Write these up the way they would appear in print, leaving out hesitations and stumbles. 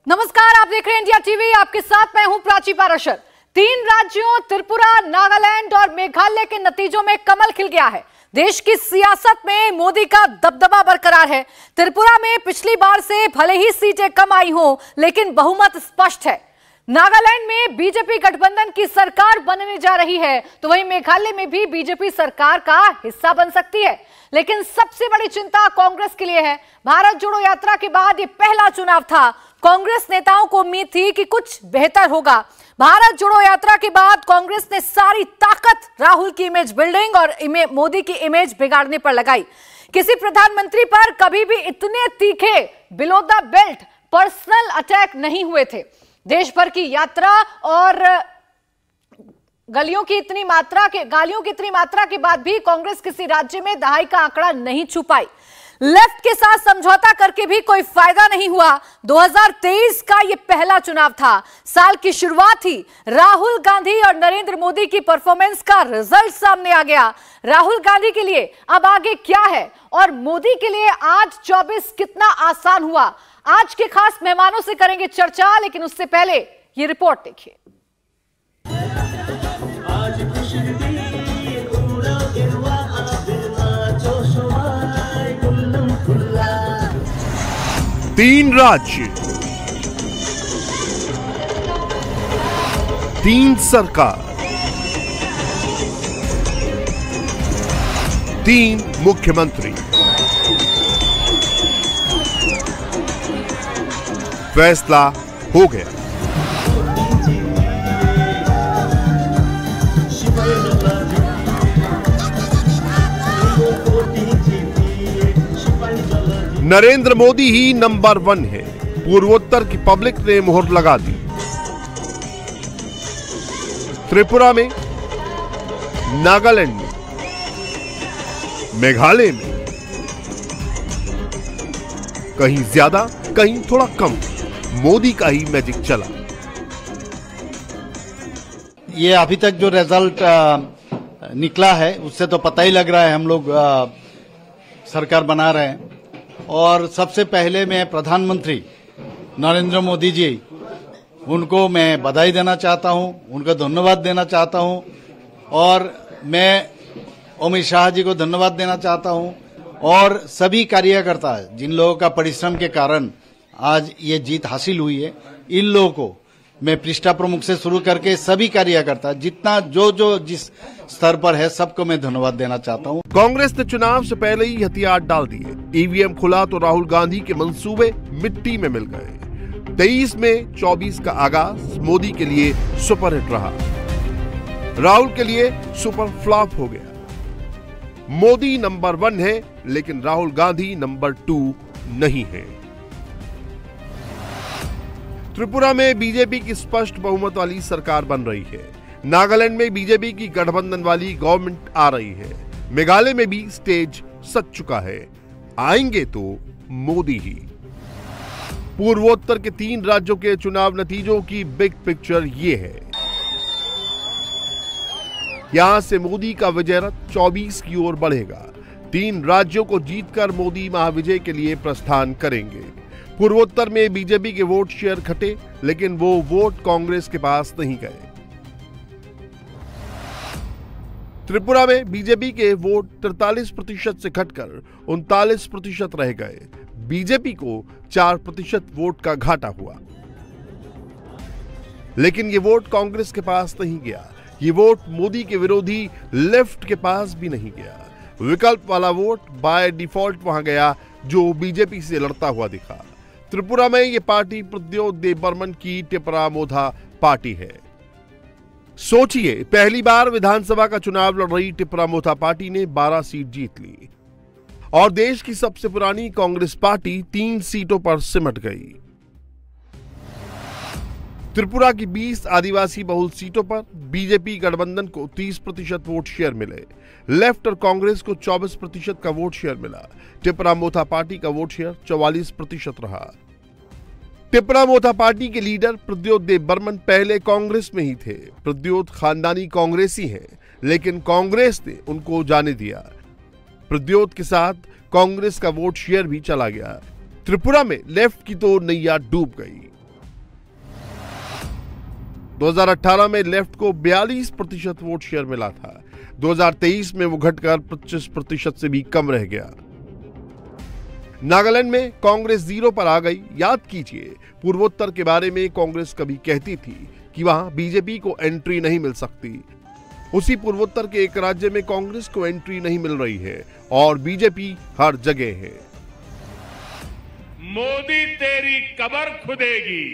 नमस्कार, आप देख रहे हैं इंडिया टीवी। आपके साथ मैं हूं प्राची पाराशर। 3 राज्यों त्रिपुरा, नागालैंड और मेघालय के नतीजों में कमल खिल गया है। देश की सियासत में मोदी का दबदबा बरकरार है। त्रिपुरा में पिछली बार से भले ही सीटें कम आई हों, लेकिन बहुमत स्पष्ट है। नागालैंड में बीजेपी गठबंधन की सरकार बनने जा रही है, तो वहीं मेघालय में भी बीजेपी सरकार का हिस्सा बन सकती है। लेकिन सबसे बड़ी चिंता कांग्रेस के लिए है। भारत जोड़ो यात्रा के बाद ये पहला चुनाव था। कांग्रेस नेताओं को उम्मीद थी कि कुछ बेहतर होगा। भारत जोड़ो यात्रा के बाद कांग्रेस ने सारी ताकत राहुल की इमेज बिल्डिंग और मोदी की इमेज बिगाड़ने पर लगाई। किसी प्रधानमंत्री पर कभी भी इतने तीखे below the belt personal attack नहीं हुए थे। देश भर की यात्रा और गालियों की इतनी मात्रा के बाद भी कांग्रेस किसी राज्य में दहाई का आंकड़ा नहीं छू पाई। लेफ्ट के साथ समझौता करके भी कोई फायदा नहीं हुआ। 2023 का यह पहला चुनाव था। साल की शुरुआत ही राहुल गांधी और नरेंद्र मोदी की परफॉर्मेंस का रिजल्ट सामने आ गया। राहुल गांधी के लिए अब आगे क्या है और मोदी के लिए आज 24 कितना आसान हुआ, आज के खास मेहमानों से करेंगे चर्चा। लेकिन उससे पहले ये रिपोर्ट देखिए। 3 राज्य, 3 सरकार, 3 मुख्यमंत्री। फैसला हो गया। नरेंद्र मोदी ही नंबर 1 है। पूर्वोत्तर की पब्लिक ने मुहर लगा दी। त्रिपुरा में, नागालैंड में, मेघालय में कहीं ज्यादा कहीं थोड़ा कम मोदी का ही मैजिक चला। ये अभी तक जो रिजल्ट निकला है उससे तो पता ही लग रहा है हम लोग सरकार बना रहे हैं। और सबसे पहले मैं प्रधानमंत्री नरेंद्र मोदी जी, उनको मैं बधाई देना चाहता हूं, उनको धन्यवाद देना चाहता हूं। और मैं अमित शाह जी को धन्यवाद देना चाहता हूं और सभी कार्यकर्ता जिन लोगों का परिश्रम के कारण आज ये जीत हासिल हुई है, इन लोगों को मैं पृष्ठा प्रमुख से शुरू करके सभी कार्यकर्ता जितना जो जिस स्तर पर है सबको मैं धन्यवाद देना चाहता हूं। कांग्रेस ने चुनाव से पहले ही हथियार डाल दिए। ईवीएम खुला तो राहुल गांधी के मंसूबे मिट्टी में मिल गए। 23 में 24 का आगाज मोदी के लिए सुपरहिट रहा, राहुल के लिए सुपर फ्लॉप हो गया। मोदी नंबर 1 है, लेकिन राहुल गांधी नंबर 2 नहीं है। त्रिपुरा में बीजेपी की स्पष्ट बहुमत वाली सरकार बन रही है। नागालैंड में बीजेपी की गठबंधन वाली गवर्नमेंट आ रही है। मेघालय में भी स्टेज सज चुका है, आएंगे तो मोदी ही। पूर्वोत्तर के 3 राज्यों के चुनाव नतीजों की बिग पिक्चर ये है। यहां से मोदी का विजय रथ 24 की ओर बढ़ेगा। 3 राज्यों को जीतकर मोदी महाविजय के लिए प्रस्थान करेंगे। पूर्वोत्तर में बीजेपी के वोट शेयर घटे, लेकिन वो वोट कांग्रेस के पास नहीं गए। त्रिपुरा में बीजेपी के वोट 43% से घटकर 39% रह गए। बीजेपी को 4% वोट का घाटा हुआ। लेकिन ये वोट कांग्रेस के पास नहीं गया। ये वोट मोदी के विरोधी लेफ्ट के पास भी नहीं गया। विकल्प वाला वोट बाय डिफॉल्ट वहां गया, जो बीजेपी से लड़ता हुआ दिखा। त्रिपुरा में ये पार्टी प्रद्योत देबबर्मन की टिपरामोधा पार्टी है। सोचिए, पहली बार विधानसभा का चुनाव लड़ रही टिपरामोधा पार्टी ने 12 सीट जीत ली और देश की सबसे पुरानी कांग्रेस पार्टी 3 सीटों पर सिमट गई। त्रिपुरा की 20 आदिवासी बहुल सीटों पर बीजेपी गठबंधन को 30% वोट शेयर मिले। लेफ्ट और कांग्रेस को 24% का वोट शेयर मिला। टिपरामोथा पार्टी का वोट शेयर 44% रहा। टिपरामोथा पार्टी के लीडर प्रद्योत देबबर्मन पहले कांग्रेस में ही थे। प्रद्योत खानदानी कांग्रेसी हैं, लेकिन कांग्रेस ने उनको जाने दिया। प्रद्योत के साथ कांग्रेस का वोट शेयर भी चला गया। त्रिपुरा में लेफ्ट की तो नैया डूब गई। 2018 में लेफ्ट को 42% वोट शेयर मिला था। 2023 में वो घटकर 25% से भी कम रह गया। नागालैंड में कांग्रेस जीरो पर आ गई। याद कीजिए, पूर्वोत्तर के बारे में कांग्रेस कभी कहती थी कि वहां बीजेपी को एंट्री नहीं मिल सकती। उसी पूर्वोत्तर के एक राज्य में कांग्रेस को एंट्री नहीं मिल रही है और बीजेपी हर जगह है। मोदी तेरी कब्र खुदेगी,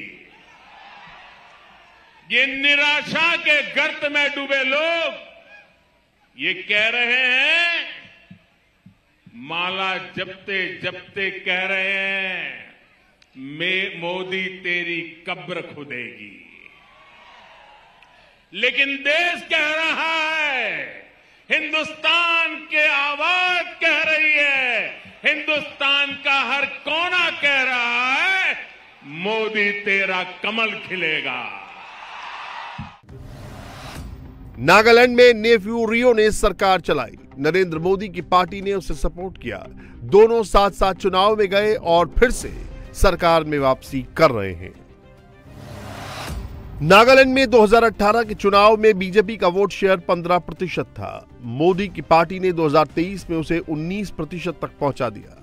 ये निराशा के गर्त में डूबे लोग ये कह रहे हैं, माला जपते जपते कह रहे हैं मोदी तेरी कब्र खुदेगी। लेकिन देश कह रहा है, हिंदुस्तान के आवाज कह रही है, हिंदुस्तान का हर कोना कह रहा है, मोदी तेरा कमल खिलेगा। नागालैंड में नेफ्यू रियो ने सरकार चलाई। नरेंद्र मोदी की पार्टी ने उसे सपोर्ट किया। दोनों साथ साथ चुनाव में गए और फिर से सरकार में वापसी कर रहे हैं। नागालैंड में 2018 के चुनाव में बीजेपी का वोट शेयर 15% था। मोदी की पार्टी ने 2023 में उसे 19% तक पहुंचा दिया।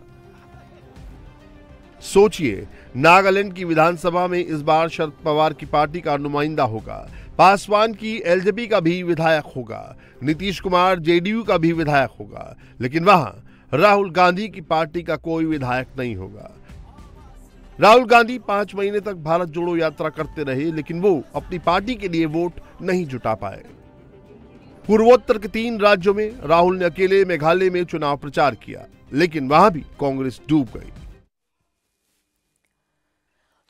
सोचिए, नागालैंड की विधानसभा में इस बार शरद पवार की पार्टी का नुमाइंदा होगा, पासवान की एलजेपी का भी विधायक होगा, नीतीश कुमार जेडीयू का भी विधायक होगा, लेकिन वहां राहुल गांधी की पार्टी का कोई विधायक नहीं होगा। राहुल गांधी 5 महीने तक भारत जोड़ो यात्रा करते रहे, लेकिन वो अपनी पार्टी के लिए वोट नहीं जुटा पाए। पूर्वोत्तर के 3 राज्यों में राहुल ने अकेले मेघालय में चुनाव प्रचार किया, लेकिन वहां भी कांग्रेस डूब गई।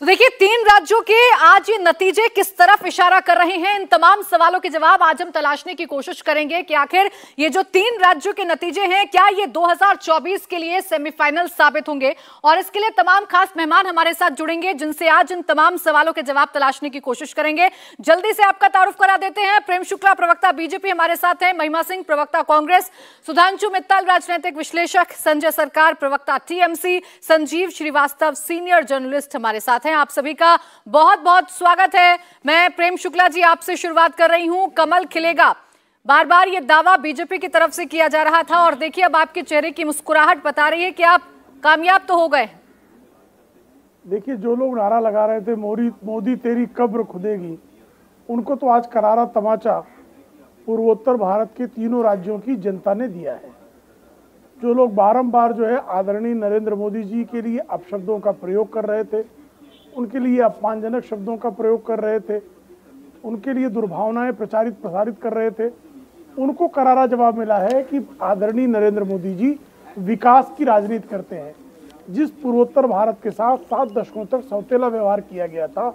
तो देखिए, 3 राज्यों के आज ये नतीजे किस तरफ इशारा कर रहे हैं, इन तमाम सवालों के जवाब आज हम तलाशने की कोशिश करेंगे कि आखिर ये जो 3 राज्यों के नतीजे हैं, क्या ये 2024 के लिए सेमीफाइनल साबित होंगे। और इसके लिए तमाम खास मेहमान हमारे साथ जुड़ेंगे, जिनसे आज इन तमाम सवालों के जवाब तलाशने की कोशिश करेंगे। जल्दी से आपका तारुफ करा देते हैं। प्रेम शुक्ला, प्रवक्ता बीजेपी, हमारे साथ हैं। महिमा सिंह, प्रवक्ता कांग्रेस। सुधांशु मित्तल, राजनीतिक विश्लेषक। संजय सरकार, प्रवक्ता TMC. Sanjeev Srivastava, senior journalist, हमारे साथ हैं। आप सभी का बहुत बहुत स्वागत है। मैं प्रेम शुक्ला जी आपसे शुरुआत कर रही हूं। कमल खिलेगा, बार बार ये दावा बीजेपी की तरफ से किया जा रहा था और देखिए अब आपके चेहरे की मुस्कुराहट बता रही है कि आप कामयाब तो हो गए। देखिए, जो लोग नारा लगा रहे थे मोदी तेरी कब्र खुदेगी, उनको तो आज करारा तमाचा पूर्वोत्तर भारत के 3 राज्यों की जनता ने दिया है। जो लोग बारंबार जो है आदरणीय नरेंद्र मोदी जी के लिए अपशब्दों का प्रयोग कर रहे थे, उनके लिए अपमानजनक शब्दों का प्रयोग कर रहे थे, उनके लिए दुर्भावनाएं प्रसारित कर रहे थे, उनको करारा जवाब मिला है कि आदरणीय नरेंद्र मोदी जी विकास की राजनीति करते हैं। जिस पूर्वोत्तर भारत के साथ 7 दशकों तक सौतेला व्यवहार किया गया था,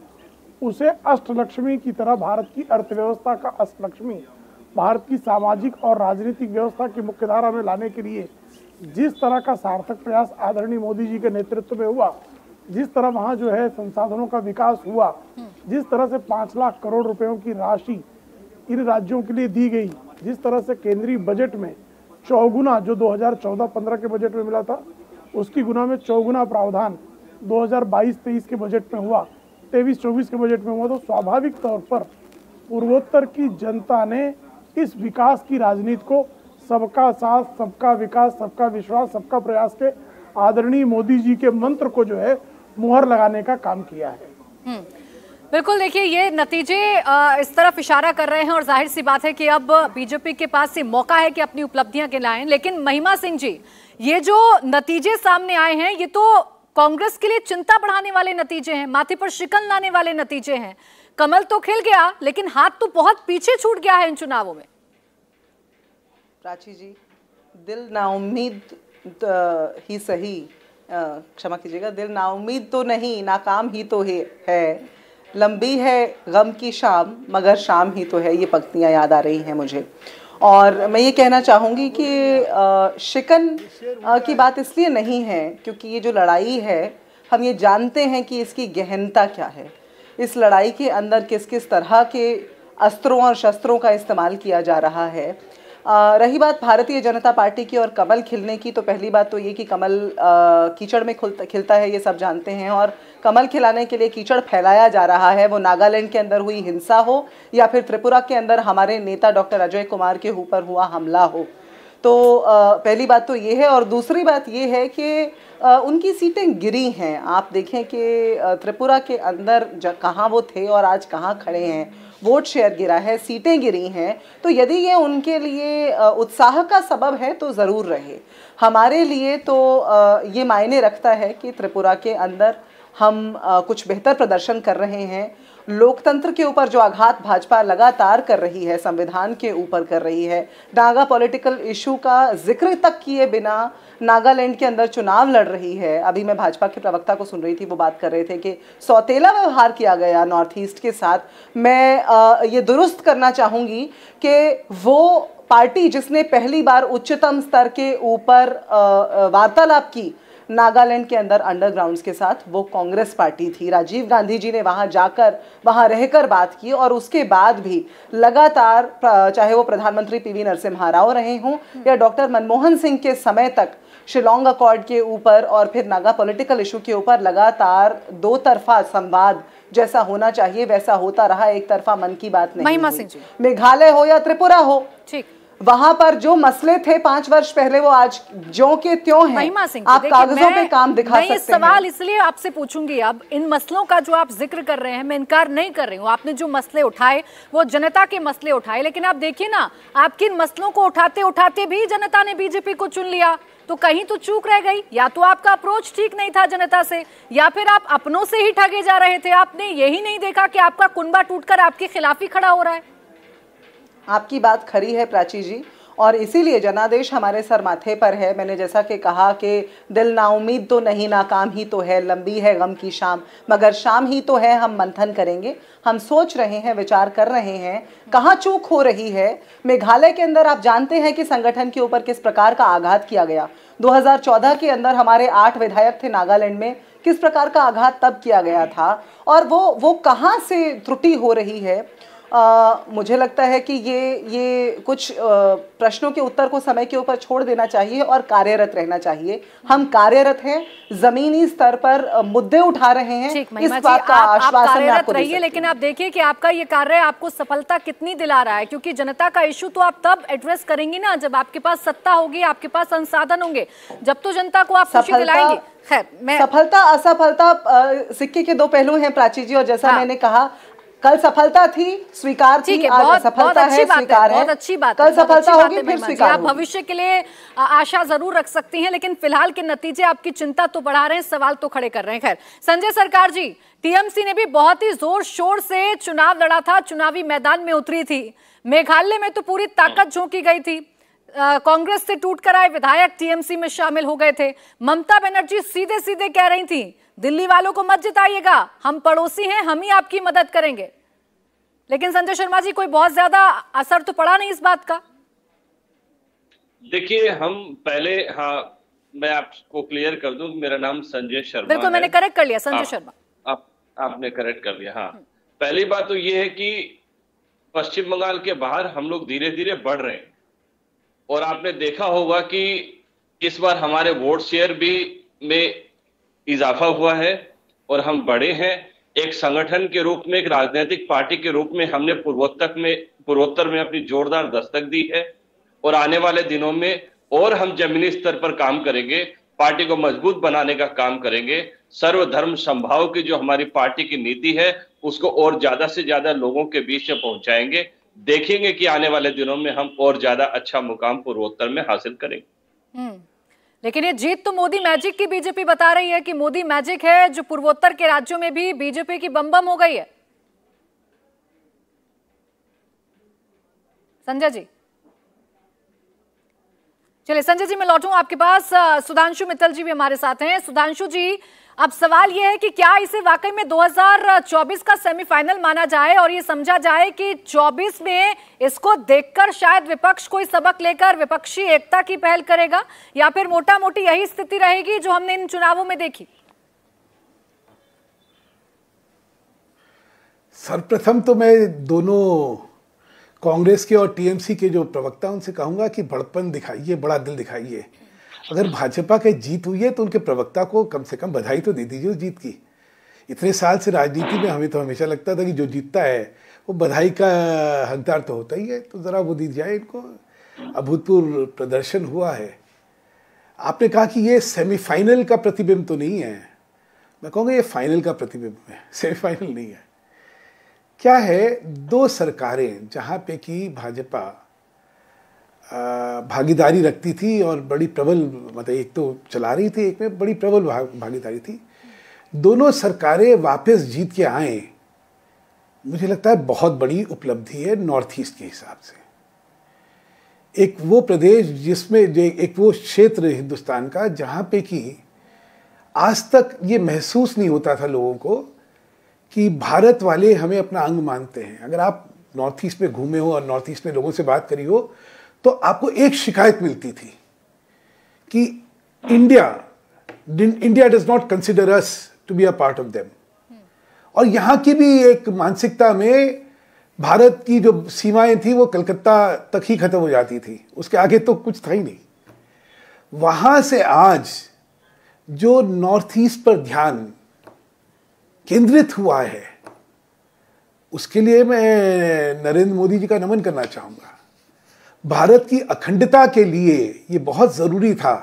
उसे अष्टलक्ष्मी की तरह भारत की अर्थव्यवस्था का अष्टलक्ष्मी, भारत की सामाजिक और राजनीतिक व्यवस्था की मुख्यधारा में लाने के लिए जिस तरह का सार्थक प्रयास आदरणीय मोदी जी के नेतृत्व में हुआ, जिस तरह वहाँ जो है संसाधनों का विकास हुआ, जिस तरह से 5 लाख करोड़ रुपयों की राशि इन राज्यों के लिए दी गई, जिस तरह से केंद्रीय बजट में चौगुना जो 2014-15 के बजट में मिला था, उसकी गुना में चौगुना प्रावधान 2022-23 के बजट में हुआ, 23-24 के बजट में हुआ, तो स्वाभाविक तौर पर पूर्वोत्तर की जनता ने इस विकास की राजनीति को सबका साथ, सबका विकास, सबका विश्वास, सबका प्रयास के आदरणीय मोदी जी के मंत्र को जो है मुहर लगाने का काम किया है। बिल्कुल, देखिए ये नतीजे इस तरफ इशारा कर रहे हैं और जाहिर सी बात है कि अब बीजेपी के पास ये मौका है कि अपनी उपलब्धियां गिनाएं। लेकिन महिमा सिंह जी, ये जो नतीजे सामने आए हैं, ये तो कांग्रेस के लिए चिंता बढ़ाने वाले नतीजे हैं, माथे पर शिकन लाने वाले नतीजे हैं। कमल तो खिल गया, लेकिन हाथ तो बहुत पीछे छूट गया है इन चुनावों में। प्राची जी, दिल नाउम्मीद ही सही, क्षमा कीजिएगा, दिल नाउम्मीद तो नहीं, नाकाम ही तो है, लंबी है गम की शाम मगर शाम ही तो है। ये पंक्तियाँ याद आ रही हैं मुझे। और मैं ये कहना चाहूँगी कि शिकन की बात इसलिए नहीं है क्योंकि ये जो लड़ाई है, हम ये जानते हैं कि इसकी गहनता क्या है, इस लड़ाई के अंदर किस किस तरह के अस्त्रों और शस्त्रों का इस्तेमाल किया जा रहा है। रही बात भारतीय जनता पार्टी की और कमल खिलने की, तो पहली बात तो ये कि कमल कीचड़ में खिलता है, ये सब जानते हैं। और कमल खिलाने के लिए कीचड़ फैलाया जा रहा है, वो नागालैंड के अंदर हुई हिंसा हो या फिर त्रिपुरा के अंदर हमारे नेता डॉक्टर अजय कुमार के ऊपर हुआ हमला हो। तो पहली बात तो ये है। और दूसरी बात ये है कि उनकी सीटें गिरी हैं। आप देखें कि त्रिपुरा के अंदर कहाँ वो थे और आज कहाँ खड़े हैं, वोट शेयर गिरा है, सीटें गिरी हैं। तो यदि ये उनके लिए उत्साह का सबब है तो ज़रूर रहे। हमारे लिए तो ये मायने रखता है कि त्रिपुरा के अंदर हम कुछ बेहतर प्रदर्शन कर रहे हैं। लोकतंत्र के ऊपर जो आघात भाजपा लगातार कर रही है, संविधान के ऊपर कर रही है, नागा पॉलिटिकल इशू का जिक्र तक किए बिना नागालैंड के अंदर चुनाव लड़ रही है। अभी मैं भाजपा के प्रवक्ता को सुन रही थी, वो बात कर रहे थे कि सौतेला व्यवहार किया गया नॉर्थ ईस्ट के साथ। मैं ये दुरुस्त करना चाहूँगी कि वो पार्टी जिसने पहली बार उच्चतम स्तर के ऊपर वार्तालाप की नागालैंड के अंदर अंडरग्राउंड्स के साथ, वो कांग्रेस पार्टी थी। राजीव गांधी जी ने वहां जाकर, वहां रहकर बात की और उसके बाद भी लगातार, चाहे वो प्रधानमंत्री पीवी नरसिम्हा राव रहे हों या डॉक्टर मनमोहन सिंह के समय तक, शिलोंग अकॉर्ड के ऊपर और फिर नागा पॉलिटिकल इशू के ऊपर लगातार दो तरफा संवाद जैसा होना चाहिए वैसा होता रहा। एक तरफा मन की बात नहीं हुई। मेघालय हो या त्रिपुरा हो, ठीक, वहां पर जो मसले थे 5 वर्ष पहले वो आज ज्यों के त्यों हैं। आप कागजों पे काम दिखा सकते हैं। सवाल इसलिए आपसे पूछूंगी, अब इन मसलों का जो आप जिक्र कर रहे हैं, मैं इनकार नहीं कर रही हूँ, आपने जो मसले उठाए वो जनता के मसले उठाए, लेकिन आप देखिए ना, आपके इन मसलों को उठाते उठाते भी जनता ने बीजेपी को चुन लिया। तो कहीं तो चूक रह गई, या तो आपका अप्रोच ठीक नहीं था जनता से, या फिर आप अपनों से ही ठगे जा रहे थे। आपने यही नहीं देखा कि आपका कुनबा टूटकर आपके खिलाफ ही खड़ा हो रहा है। आपकी बात खरी है प्राची जी, और इसीलिए जनादेश हमारे सर माथे पर है। मैंने जैसा कि कहा कि दिल नाउमीद तो नहीं, नाकाम ही तो है, लंबी है गम की शाम, मगर शाम ही तो है। हम मंथन करेंगे, हम सोच रहे हैं, विचार कर रहे हैं कहाँ चूक हो रही है। मेघालय के अंदर आप जानते हैं कि संगठन के ऊपर किस प्रकार का आघात किया गया। 2014 के अंदर हमारे 8 विधायक थे नागालैंड में, किस प्रकार का आघात तब किया गया था, और वो कहाँ से त्रुटि हो रही है। मुझे लगता है कि ये कुछ प्रश्नों के उत्तर को समय के ऊपर छोड़ देना चाहिए और कार्यरत रहना चाहिए। हम कार्यरत हैं, जमीनी स्तर पर मुद्दे उठा रहे हैं, इस बात का आश्वासन मैं आपको दे सकती हूं। लेकिन आप देखिए कि आपका ये कार्य आपको सफलता कितनी दिला रहा है, क्योंकि जनता का इशू तो आप तब एड्रेस करेंगी ना जब आपके पास सत्ता होगी, आपके पास संसाधन होंगे, जब तो जनता को आप खुशी दिलाएंगे। खैर, सफलता असफलता सिक्के के दो पहलू हैं प्राची जी, और जैसा मैंने कहा, कल सफलता थी, स्वीकार थी, आज असफलता है, स्वीकार है। बहुत अच्छी बात, कल सफलता होगी, फिर स्वीकार आप भविष्य के लिए आशा जरूर रख सकती हैं, लेकिन फिलहाल के नतीजे आपकी चिंता तो बढ़ा रहे हैं, सवाल तो खड़े कर रहे हैं। खैर, संजय सरकार जी, टीएमसी ने भी बहुत ही जोर शोर से चुनाव लड़ा था, चुनावी मैदान में उतरी थी। मेघालय में तो पूरी ताकत झोंकी गई थी, कांग्रेस से टूटकर आए विधायक टीएमसी में शामिल हो गए थे। ममता बनर्जी सीधे सीधे कह रही थी, दिल्ली वालों को मत जिताइएगा, हम पड़ोसी हैं, हम ही आपकी मदद करेंगे। लेकिन संजय शर्मा जी, कोई बहुत ज्यादा असर तो पड़ा नहीं इस बात का। देखिए, हम पहले, हाँ, मैं आपको क्लियर कर दूं, मेरा नाम संजय शर्मा। बिल्कुल, मैंने करेक्ट कर लिया, संजय शर्मा। आपने करेक्ट कर लिया। हाँ, पहली बात तो ये है कि पश्चिम बंगाल के बाहर हम लोग धीरे धीरे बढ़ रहे हैं, और आपने देखा होगा कि इस बार हमारे वोट शेयर भी में इजाफा हुआ है और हम बढ़े हैं। एक संगठन के रूप में, एक राजनीतिक पार्टी के रूप में हमने पूर्वोत्तर में अपनी जोरदार दस्तक दी है, और आने वाले दिनों में और हम जमीनी स्तर पर काम करेंगे, पार्टी को मजबूत बनाने का काम करेंगे। सर्वधर्म समभाव की जो हमारी पार्टी की नीति है उसको और ज्यादा से ज्यादा लोगों के बीच में पहुंचाएंगे। देखेंगे कि आने वाले दिनों में हम और ज्यादा अच्छा मुकाम पूर्वोत्तर में हासिल करेंगे। लेकिन ये जीत तो मोदी मैजिक की बीजेपी बता रही है कि मोदी मैजिक है, जो पूर्वोत्तर के राज्यों में भी बीजेपी की बम बम हो गई है। संजय जी, चलिए संजय जी मैं लौटूं आपके पास। सुधांशु मित्तल जी भी हमारे साथ हैं। सुधांशु जी, अब सवाल यह है कि क्या इसे वाकई में 2024 का सेमीफाइनल माना जाए और ये समझा जाए कि 24 में इसको देखकर शायद विपक्ष कोई सबक लेकर विपक्षी एकता की पहल करेगा, या फिर मोटा मोटी यही स्थिति रहेगी जो हमने इन चुनावों में देखी? सर्वप्रथम तो मैं दोनों कांग्रेस के और टीएमसी के जो प्रवक्ता उनसे कहूंगा कि बड़पन दिखाइए, बड़ा दिल दिखाइए। अगर भाजपा की जीत हुई है तो उनके प्रवक्ता को कम से कम बधाई तो दे दीजिए उस जीत की। इतने साल से राजनीति में हमें तो हमेशा लगता था कि जो जीतता है वो बधाई का हकदार तो होता ही है, तो ज़रा वो दी जाए इनको। अभूतपूर्व प्रदर्शन हुआ है। आपने कहा कि ये सेमीफाइनल का प्रतिबिंब तो नहीं है, मैं कहूँगा ये फाइनल का प्रतिबिंब है, सेमीफाइनल नहीं है। क्या है, दो सरकारें जहाँ पे कि भाजपा भागीदारी रखती थी और बड़ी प्रबल, मतलब एक तो चला रही थी, एक में बड़ी प्रबल भागीदारी थी, दोनों सरकारें वापस जीत के आए, मुझे लगता है बहुत बड़ी उपलब्धि है नॉर्थ ईस्ट के हिसाब से। एक वो प्रदेश जिसमें, एक वो क्षेत्र हिंदुस्तान का जहाँ पे कि आज तक ये महसूस नहीं होता था लोगों को कि भारत वाले हमें अपना अंग मानते हैं। अगर आप नॉर्थ ईस्ट में घूमे हो और नॉर्थ ईस्ट में लोगों से बात करी हो तो आपको एक शिकायत मिलती थी कि India does not consider us to be a part of them. और यहाँ की भी एक मानसिकता में भारत की जो सीमाएं थी वो कलकत्ता तक ही खत्म हो जाती थी, उसके आगे तो कुछ था ही नहीं। वहां से आज जो नॉर्थ ईस्ट पर ध्यान केंद्रित हुआ है, उसके लिए मैं नरेंद्र मोदी जी का नमन करना चाहूंगा। भारत की अखंडता के लिए ये बहुत जरूरी था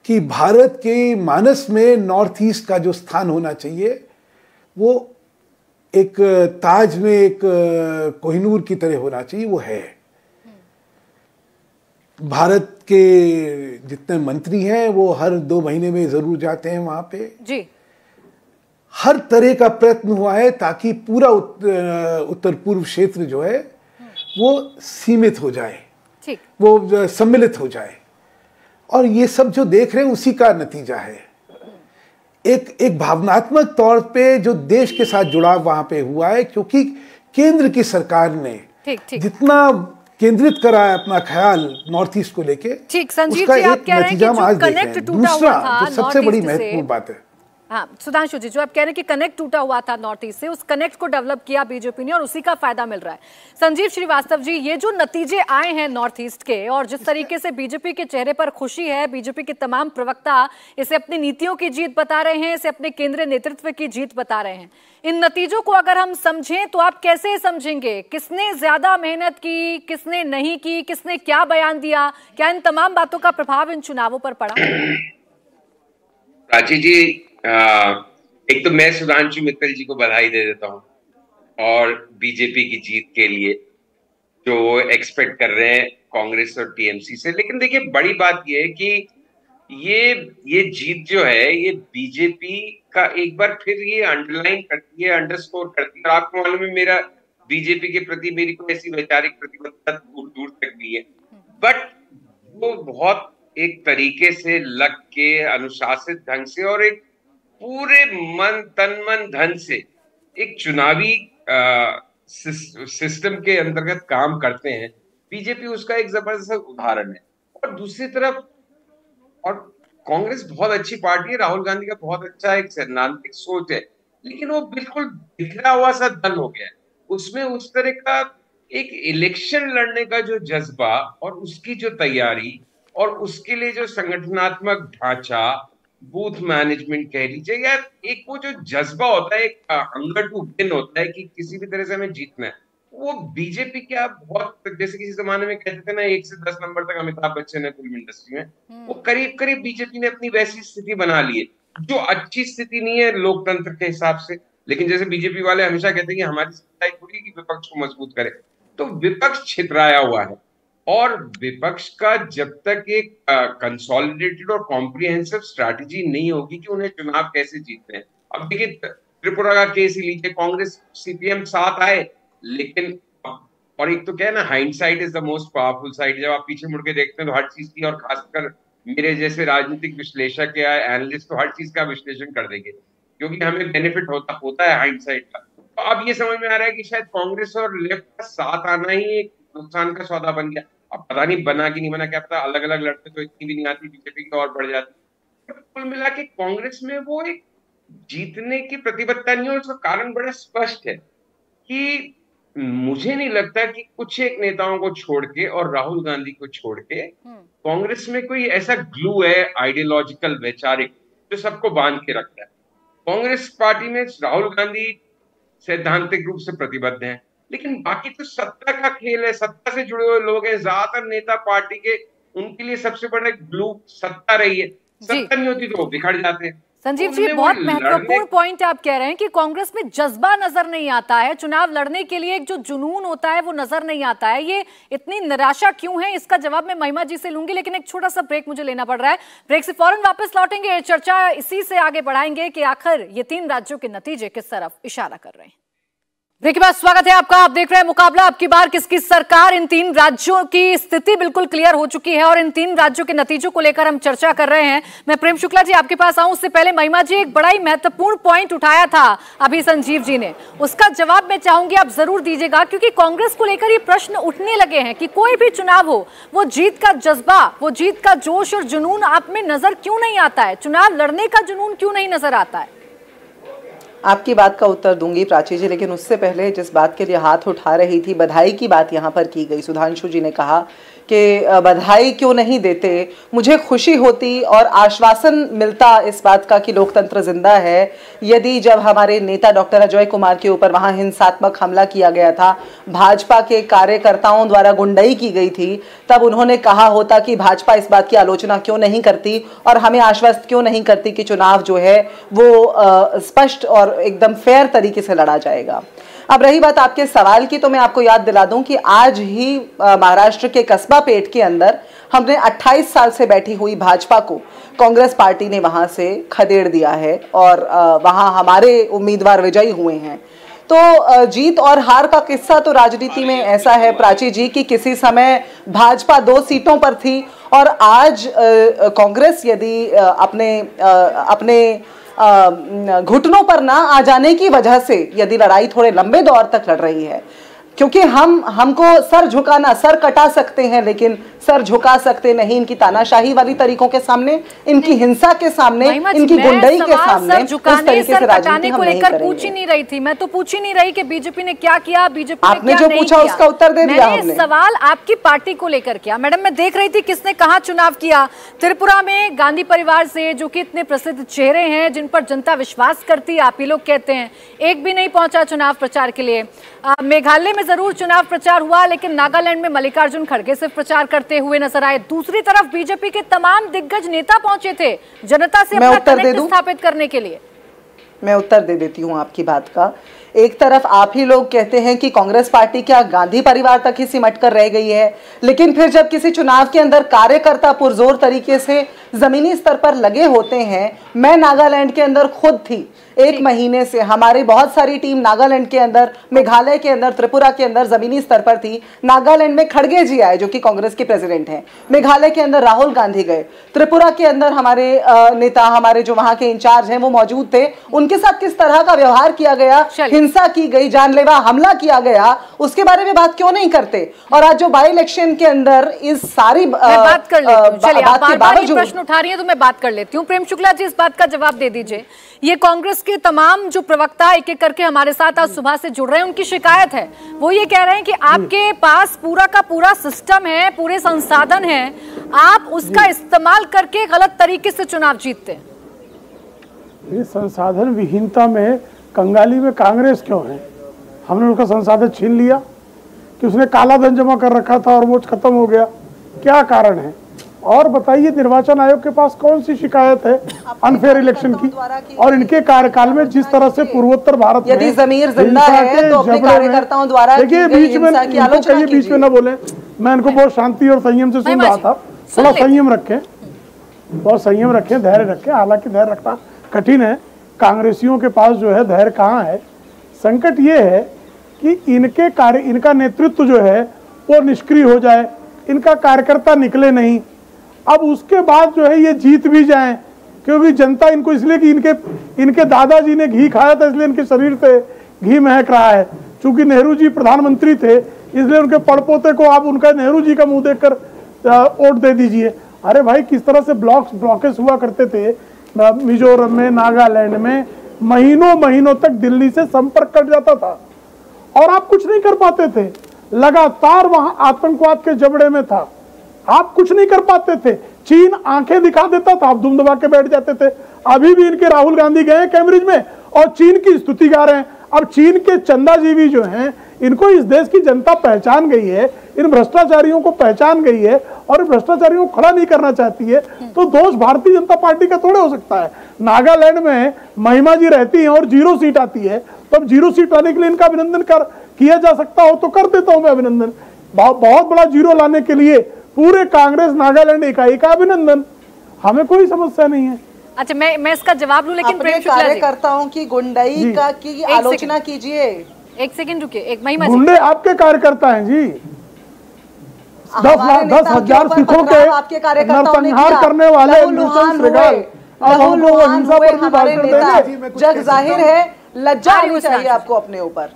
कि भारत के मानस में नॉर्थ ईस्ट का जो स्थान होना चाहिए वो एक ताज में एक कोहिनूर की तरह होना चाहिए, वो है। भारत के जितने मंत्री हैं वो हर 2 महीने में जरूर जाते हैं वहां पे जी। हर तरह का प्रयत्न हुआ है ताकि पूरा उत्तर पूर्व क्षेत्र जो है वो सीमित हो जाए, ठीक, वो सम्मिलित हो जाए। और ये सब जो देख रहे हैं उसी का नतीजा है। एक भावनात्मक तौर पे जो देश के साथ जुड़ाव वहां पे हुआ है, क्योंकि केंद्र की सरकार ने जितना केंद्रित करा है अपना ख्याल नॉर्थ ईस्ट को लेके, ठीक, संजीव जी आप कह रहे हैं कि जो कनेक्ट टूटा हुआ था, जो सबसे बड़ी महत्वपूर्ण बात है, हाँ सुधांशु जी, जो आप कह रहे हैं कि कनेक्ट टूटा हुआ था नॉर्थ ईस्ट से, उस कनेक्ट को डेवलप किया बीजेपी ने और उसी का फायदा मिल रहा है। संजीव श्रीवास्तव जी, ये जो नतीजे आए हैं नॉर्थ ईस्ट के और जिस तरीके से बीजेपी के चेहरे पर खुशी है, बीजेपी के तमाम प्रवक्ता इसे अपनी नीतियों की जीत बता रहे हैं, इसे अपने केंद्रीय नेतृत्व की जीत बता रहे हैं, इन नतीजों को अगर हम समझें तो आप कैसे समझेंगे? किसने ज्यादा मेहनत की, किसने नहीं की, किसने क्या बयान दिया? क्या इन तमाम बातों का प्रभाव इन चुनावों पर पड़ा? प्राची जी, एक तो मैं सुधांशु मित्तल जी को बधाई दे देता हूं और बीजेपी की जीत के लिए जो एक्सपेक्ट कर रहे हैं कांग्रेस और टीएमसी से। लेकिन देखिए, बड़ी बात यह है कि ये जीत जो है ये बीजेपी का एक बार फिर ये अंडरलाइन करती है, अंडरस्कोर करती है। और आपको मालूम है मेरा बीजेपी के प्रति मेरी कोई ऐसी वैचारिक प्रतिबद्धता दूर दूर तक नहीं है, बट वो बहुत एक तरीके से लग के अनुशासित ढंग से और एक पूरे मन तन मन धन से एक चुनावी सिस्टम के अंतर्गत काम करते हैं। बीजेपी उसका एक जबरदस्त उदाहरण है। और दूसरी तरफ, और कांग्रेस बहुत अच्छी पार्टी है, राहुल गांधी का बहुत अच्छा एक सैद्धांतिक सोच है, लेकिन वो बिल्कुल बिखरा हुआ सा दल हो गया है। उसमें उस तरह का एक इलेक्शन लड़ने का जो जज्बा और उसकी जो तैयारी और उसके लिए जो संगठनात्मक ढांचा, बूथ मैनेजमेंट कह लीजिए, या एक वो जो जज्बा होता है, एक हंगर टू विन होता है कि किसी भी तरह से हमें जीतना है, वो बीजेपी क्या बहुत, जैसे किसी जमाने में कहते थे ना 1 से 10 नंबर तक अमिताभ बच्चन है फिल्म इंडस्ट्री में, वो करीब करीब बीजेपी ने अपनी वैसी स्थिति बना ली है, जो अच्छी स्थिति नहीं है लोकतंत्र के हिसाब से। लेकिन जैसे बीजेपी वाले हमेशा कहते हैं कि हमारी सत्ता थोड़ी कि विपक्ष को मजबूत करे, तो विपक्ष छितराया हुआ है। और विपक्ष का जब तक एक कंसोलिडेटेड और कॉम्प्रिहेंसिव स्ट्रैटेजी नहीं होगी कि उन्हें चुनाव कैसे जीतते हैं। अब देखिए, त्रिपुरा का केस ही लीजिए, कांग्रेस सीपीएम साथ आए, लेकिन और एक तो क्या है ना, hindsight is the most powerful side. जब आप पीछे मुड़ के देखते हैं तो हर चीज की, और खासकर मेरे जैसे राजनीतिक विश्लेषक या एनालिस्ट तो हर चीज का विश्लेषण कर देंगे, क्योंकि हमें बेनिफिट होता है हाइंडसाइट का। तो अब ये समझ में आ रहा है कि शायद कांग्रेस और लेफ्ट का साथ आना ही एक नुकसान का सौदा बन गया। अब पता नहीं बना कि नहीं बना, क्या पता अलग अलग लड़ते तो इतनी भी नहीं आती बीजेपी की और बढ़ जाती। कुल मिला के कांग्रेस में वो एक जीतने की प्रतिबद्धता नहीं है, और उसका कारण बड़ा स्पष्ट है कि मुझे नहीं लगता कि कुछ एक नेताओं को छोड़ के और राहुल गांधी को छोड़ के कांग्रेस में कोई ऐसा ग्लू है आइडियोलॉजिकल वैचारिक जो सबको बांध के रखता है। कांग्रेस पार्टी में राहुल गांधी सैद्धांतिक रूप से प्रतिबद्ध हैं, लेकिन बाकी तो सत्ता का खेल है, सत्ता से जुड़े हुए लोग हैं। ज्यादातर नेता पार्टी के, उनके लिए सबसे बड़ा ग्लू सत्ता रही है। सत्ता नहीं होती तो वो बिखर जाते हैं। संजीव जी, बहुत महत्वपूर्ण पॉइंट आप कह रहे हैं कि कांग्रेस में जज्बा नजर नहीं आता है, चुनाव लड़ने के लिए एक जो जुनून होता है वो नजर नहीं आता है। ये इतनी निराशा क्यों है, इसका जवाब मैं महिमा जी से लूंगी, लेकिन एक छोटा सा ब्रेक मुझे लेना पड़ रहा है। ब्रेक से फौरन वापस लौटेंगे, चर्चा इसी से आगे बढ़ाएंगे कि आखिर ये 3 राज्यों के नतीजे किस तरफ इशारा कर रहे हैं। ब्रेक के बाद स्वागत है आपका। आप देख रहे हैं मुकाबला आपकी बार किसकी सरकार। इन 3 राज्यों की स्थिति बिल्कुल क्लियर हो चुकी है और इन 3 राज्यों के नतीजों को लेकर हम चर्चा कर रहे हैं। मैं प्रेम शुक्ला जी आपके पास आऊं, उससे पहले महिमा जी एक बड़ा ही महत्वपूर्ण पॉइंट उठाया था अभी संजीव जी ने, उसका जवाब मैं चाहूंगी आप जरूर दीजिएगा, क्योंकि कांग्रेस को लेकर ये प्रश्न उठने लगे हैं कि कोई भी चुनाव हो, वो जीत का जज्बा, वो जीत का जोश और जुनून आप में नजर क्यों नहीं आता है, चुनाव लड़ने का जुनून क्यों नहीं नजर आता है। आपकी बात का उत्तर दूंगी प्राची जी, लेकिन उससे पहले जिस बात के लिए हाथ उठा रही थी, बधाई की बात यहाँ पर की गई। सुधांशु जी ने कहा कि बधाई क्यों नहीं देते, मुझे खुशी होती और आश्वासन मिलता इस बात का कि लोकतंत्र जिंदा है यदि जब हमारे नेता डॉक्टर अजय कुमार के ऊपर वहां हिंसात्मक हमला किया गया था, भाजपा के कार्यकर्ताओं द्वारा गुंडाई की गई थी, तब उन्होंने कहा होता कि भाजपा इस बात की आलोचना क्यों नहीं करती और हमें आश्वस्त क्यों नहीं करती कि चुनाव जो है वो स्पष्ट और एकदम फेयर तरीके से लड़ा जाएगा। अब रही बात आपके सवाल की, तो मैं आपको याद दिला दूं कि आज ही महाराष्ट्र के कस्बा पेट के अंदर हमने 28 साल से बैठी हुई भाजपा को कांग्रेस पार्टी ने वहां से खदेड़ दिया है और वहां हमारे उम्मीदवार विजयी हुए हैं। तो जीत और हार का किस्सा तो राजनीति में ऐसा है प्राची जी कि किसी समय भाजपा 2 सीटों पर थी और आज कांग्रेस यदि अपने घुटनों पर ना आ जाने की वजह से यदि लड़ाई थोड़े लंबे दौर तक लड़ रही है, क्योंकि हमको सर झुकाना, सर कटा सकते हैं लेकिन सर झुका सकते नहीं इनकी तानाशाही वाली तरीकों के सामने, इनकी हिंसा के सामने, इनकी गुंडाई के सामने। सर झुकाने, सर कटाने को लेकर पूछ ही नहीं रही थी, मैं तो पूछ ही नहीं रही कि बीजेपी ने क्या किया, बीजेपी आपने जो पूछा उसका उत्तर दे दिया हमने। सवाल आपकी पार्टी को लेकर किया। मैडम मैं देख रही थी किसने कहा चुनाव किया। त्रिपुरा में गांधी परिवार से, जो कि इतने प्रसिद्ध चेहरे हैं जिन पर जनता विश्वास करती है, आप ही लोग कहते हैं, एक भी नहीं पहुंचा चुनाव प्रचार के लिए। मेघालय में जरूर चुनाव प्रचार हुआ, लेकिन नागालैंड में मल्लिकार्जुन खड़गे सिर्फ प्रचार करते हुए नजर आए। दूसरी तरफ बीजेपी के तमाम दिग्गज नेता पहुंचे थे जनता से अपना कनेक्ट स्थापित करने के लिए। मैं उत्तर दे देती हूं आपकी बात का। एक तरफ आप ही लोग कहते हैं कि कांग्रेस पार्टी क्या गांधी परिवार तक ही सिमट कर रह गई है, लेकिन फिर जब किसी चुनाव के अंदर कार्यकर्ता पुरजोर तरीके से जमीनी स्तर पर लगे होते हैं, मैं नागालैंड के अंदर खुद थी 1 महीने से, हमारी बहुत सारी टीम नागालैंड के अंदर, मेघालय के अंदर, त्रिपुरा के अंदर जमीनी स्तर पर थी। नागालैंड में खड़गे जी आए जो कि कांग्रेस के प्रेसिडेंट हैं, मेघालय के अंदर राहुल गांधी गए, त्रिपुरा के अंदर हमारे नेता, हमारे जो वहां के इंचार्ज हैं वो मौजूद थे। उनके साथ किस तरह का व्यवहार किया गया, हिंसा की गई, जानलेवा हमला किया गया, उसके बारे में बात क्यों नहीं करते। और आज जो बाई इलेक्शन के अंदर इस सारी बात कर लेती हूं, प्रश्न उठा रही है तो मैं बात कर लेती हूँ। प्रेम शुक्ला जी इस बात का जवाब दे दीजिए। ये कांग्रेस के तमाम जो प्रवक्ता एक एक करके हमारे साथ आज सुबह से जुड़ रहे हैं, उनकी शिकायत है, वो ये कह रहे हैं कि आपके पास पूरा का पूरा सिस्टम है, पूरे संसाधन है, आप उसका इस्तेमाल करके गलत तरीके से चुनाव जीतते हैं। ये संसाधन विहीनता में, कंगाली में कांग्रेस क्यों है? हमने उसका संसाधन छीन लिया कि उसने काला धन जमा कर रखा था और वो खत्म हो गया, क्या कारण है? और बताइए निर्वाचन आयोग के पास कौन सी शिकायत है अनफेयर इलेक्शन की? और इनके कार्यकाल में जिस तरह से पूर्वोत्तर भारत यदि ज़मीर जिंदा है तो अपने कार्यकर्ताओं द्वारा देखिए बीच में न बोले, मैं इनको बहुत शांति और संयम से सुन रहा था। थोड़ा संयम रखें, बहुत संयम रखें, धैर्य रखें। हालांकि धैर्य रखना कठिन है, कांग्रेसियों के पास जो है धैर्य कहाँ है। संकट ये है कि इनका नेतृत्व जो है वो निष्क्रिय हो जाए, इनका कार्यकर्ता निकले नहीं। अब उसके बाद जो है ये जीत भी जाएं, क्योंकि जनता इनको इसलिए कि इनके दादाजी ने घी खाया था इसलिए इनके शरीर से घी महक रहा है। चूंकि नेहरू जी प्रधानमंत्री थे इसलिए उनके पड़पोते को आप उनका नेहरू जी का मुंह देखकर वोट दे दीजिए। अरे भाई किस तरह से ब्लॉकेज हुआ करते थे मिजोरम में, नागालैंड में, महीनों तक दिल्ली से संपर्क कट जाता था। और आप कुछ नहीं कर पाते थे, लगातार वहां आतंकवाद के जबड़े में था, आप कुछ नहीं कर पाते थे। चीन आंखें दिखा देता था, आप दुम दबा के बैठ जाते थे। अभी भी इनके राहुल गांधी गए कैम्ब्रिज में और चीन की स्तुति गा रहे हैं। अब चीन के चंदाजीवी जो हैं, इनको इस देश की जनता पहचान गई है, इन भ्रष्टाचारियों को पहचान गई है और भ्रष्टाचारियों को खड़ा नहीं करना चाहती है, तो दोष भारतीय जनता पार्टी का थोड़े हो सकता है। नागालैंड में महिमा जी रहती हैं और 0 सीट आती है, तो अब 0 सीट लाने के लिए इनका अभिनंदन किया जा सकता हो तो कर देता हूं मैं अभिनंदन। बहुत बड़ा 0 लाने के लिए पूरे कांग्रेस नागालैंड इकाई का अभिनंदन, हमें कोई समस्या नहीं है। अच्छा, मैं इसका जवाब लूं, लेकिन प्रेम शुक्ला जी, कार्यकर्ताओं की गुंडाई की आलोचना कीजिए। एक सेकंड रुकिए, एक महिमा जी, गुंडे आपके कार्यकर्ता हैं जी, 10,000 सिखों के नरसंहार करने वाले जग जाहिर है, लज्जा आनी चाहिए आपको अपने ऊपर।